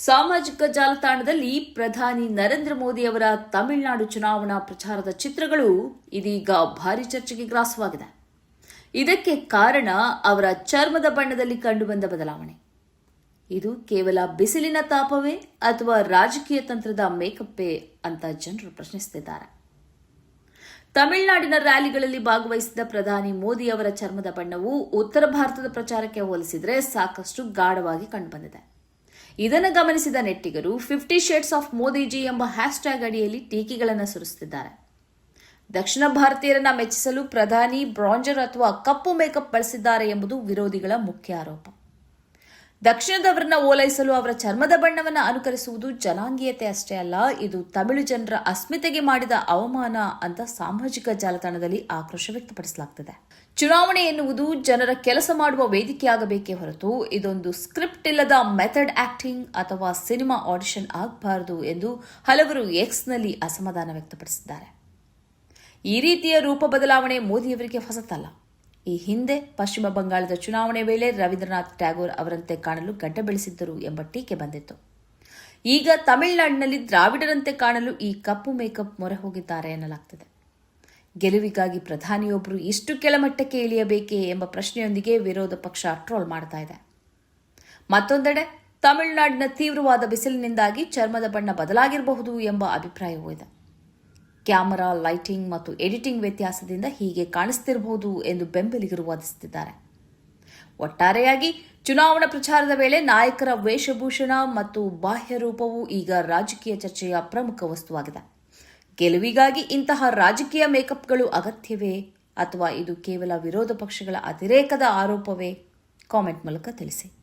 ಸಾಮಾಜಿಕ ಜಾಲತಾಣದಲ್ಲಿ ಪ್ರಧಾನಿ ನರೇಂದ್ರ ಮೋದಿ ಅವರ ತಮಿಳುನಾಡು ಚುನಾವಣಾ ಪ್ರಚಾರದ ಚಿತ್ರಗಳು ಇದೀಗ ಭಾರಿ ಚರ್ಚೆಗೆ ಗ್ರಾಸವಾಗಿದೆ. ಇದಕ್ಕೆ ಕಾರಣ ಅವರ ಚರ್ಮದ ಬಣ್ಣದಲ್ಲಿ ಕಂಡುಬಂದ ಬದಲಾವಣೆ. ಇದು ಕೇವಲ ಬಿಸಿಲಿನ ತಾಪವೇ ಅಥವಾ ರಾಜಕೀಯ ತಂತ್ರದ ಮೇಕಪ್ಪೇ ಅಂತ ಜನರು ಪ್ರಶ್ನಿಸುತ್ತಿದ್ದಾರೆ. ತಮಿಳುನಾಡಿನ ರ್ಯಾಲಿಗಳಲ್ಲಿ ಭಾಗವಹಿಸಿದ ಪ್ರಧಾನಿ ಮೋದಿ ಅವರ ಚರ್ಮದ ಬಣ್ಣವು ಉತ್ತರ ಭಾರತದ ಪ್ರಚಾರಕ್ಕೆ ಹೋಲಿಸಿದರೆ ಸಾಕಷ್ಟು ಗಾಢವಾಗಿ ಕಂಡುಬಂದಿದೆ. ಇದನ್ನು ಗಮನಿಸಿದ ನೆಟ್ಟಿಗರು 50 ಶೇಡ್ಸ್ ಆಫ್ ಮೋದಿಜಿ ಎಂಬ ಹ್ಯಾಶ್ಟ್ಯಾಗ್ ಅಡಿಯಲ್ಲಿ ಟೀಕೆಗಳನ್ನು ಸುರಿಸುತ್ತಿದ್ದಾರೆ. ದಕ್ಷಿಣ ಭಾರತೀಯರನ್ನ ಮೆಚ್ಚಿಸಲು ಪ್ರಧಾನಿ ಬ್ರಾಂಜರ್ ಅಥವಾ ಕಪ್ಪು ಮೇಕಪ್ ಬಳಸಿದ್ದಾರೆ ಎಂಬುದು ವಿರೋಧಿಗಳ ಮುಖ್ಯ ಆರೋಪ. ದಕ್ಷಿಣದವರನ್ನ ಓಲೈಸಲು ಅವರ ಚರ್ಮದ ಬಣ್ಣವನ್ನು ಅನುಕರಿಸುವುದು ಜನಾಂಗೀಯತೆ ಅಷ್ಟೇ ಅಲ್ಲ, ಇದು ತಮಿಳು ಜನರ ಅಸ್ಮಿತೆಗೆ ಮಾಡಿದ ಅವಮಾನ ಅಂತ ಸಾಮಾಜಿಕ ಜಾಲತಾಣದಲ್ಲಿ ಆಕ್ರೋಶ ವ್ಯಕ್ತಪಡಿಸಲಾಗುತ್ತದೆ. ಚುನಾವಣೆ ಎನ್ನುವುದು ಜನರ ಕೆಲಸ ಮಾಡುವ ವೇದಿಕೆಯಾಗಬೇಕೇ ಹೊರತು ಇದೊಂದು ಸ್ಕ್ರಿಪ್ಟ್ ಇಲ್ಲದ ಮೆಥಡ್ ಆಕ್ಟಿಂಗ್ ಅಥವಾ ಸಿನಿಮಾ ಆಡಿಷನ್ ಆಗಬಾರದು ಎಂದು ಹಲವರು ಎಕ್ಸ್ನಲ್ಲಿ ಅಸಮಾಧಾನ ವ್ಯಕ್ತಪಡಿಸಿದ್ದಾರೆ. ಈ ರೀತಿಯ ರೂಪ ಬದಲಾವಣೆ ಮೋದಿಯವರಿಗೆ ಹೊಸತಲ್ಲ. ಈ ಹಿಂದೆ ಪಶ್ಚಿಮ ಬಂಗಾಳದ ಚುನಾವಣೆ ವೇಳೆ ರವೀಂದ್ರನಾಥ್ ಟ್ಯಾಗೋರ್ ಅವರಂತೆ ಕಾಣಲು ಗಡ್ಡ ಬೆಳೆಸಿದ್ದರು ಎಂಬ ಟೀಕೆ ಬಂದಿತ್ತು. ಈಗ ತಮಿಳುನಾಡಿನಲ್ಲಿ ದ್ರಾವಿಡರಂತೆ ಕಾಣಲು ಈ ಕಪ್ಪು ಮೇಕಪ್ ಮೊರೆ ಹೋಗಿದ್ದಾರೆ ಎನ್ನಲಾಗ್ತಿದೆ. ಗೆಲುವಿಗಾಗಿ ಪ್ರಧಾನಿಯೊಬ್ಬರು ಇಷ್ಟು ಕೆಳಮಟ್ಟಕ್ಕೆ ಇಳಿಯಬೇಕೇ ಎಂಬ ಪ್ರಶ್ನೆಯೊಂದಿಗೆ ವಿರೋಧ ಪಕ್ಷ ಟ್ರೋಲ್ ಮಾಡ್ತಾ ಇದೆ. ಮತ್ತೊಂದೆಡೆ ತಮಿಳುನಾಡಿನ ತೀವ್ರವಾದ ಬಿಸಿಲಿನಿಂದಾಗಿ ಚರ್ಮದ ಬಣ್ಣ ಬದಲಾಗಿರಬಹುದು ಎಂಬ ಅಭಿಪ್ರಾಯವೂ ಇದೆ. ಕ್ಯಾಮರಾ, ಲೈಟಿಂಗ್ ಮತ್ತು ಎಡಿಟಿಂಗ್ ವ್ಯತ್ಯಾಸದಿಂದ ಹೀಗೆ ಕಾಣಿಸ್ತಿರಬಹುದು ಎಂದು ಬೆಂಬಲಿಗರು ವಾದಿಸುತ್ತಿದ್ದಾರೆ. ಒಟ್ಟಾರೆಯಾಗಿ ಚುನಾವಣಾ ಪ್ರಚಾರದ ವೇಳೆ ನಾಯಕರ ವೇಷಭೂಷಣ ಮತ್ತು ಬಾಹ್ಯ ರೂಪವು ಈಗ ರಾಜಕೀಯ ಚರ್ಚೆಯ ಪ್ರಮುಖ ವಸ್ತುವಾಗಿದೆ. ಗೆಲುವಿಗಾಗಿ ಇಂತಹ ರಾಜಕೀಯ ಮೇಕಪ್ಗಳು ಅಗತ್ಯವೇ ಅಥವಾ ಇದು ಕೇವಲ ವಿರೋಧ ಪಕ್ಷಗಳ ಅತಿರೇಕದ ಆರೋಪವೇ? ಕಾಮೆಂಟ್ ಮೂಲಕ ತಿಳಿಸಿ.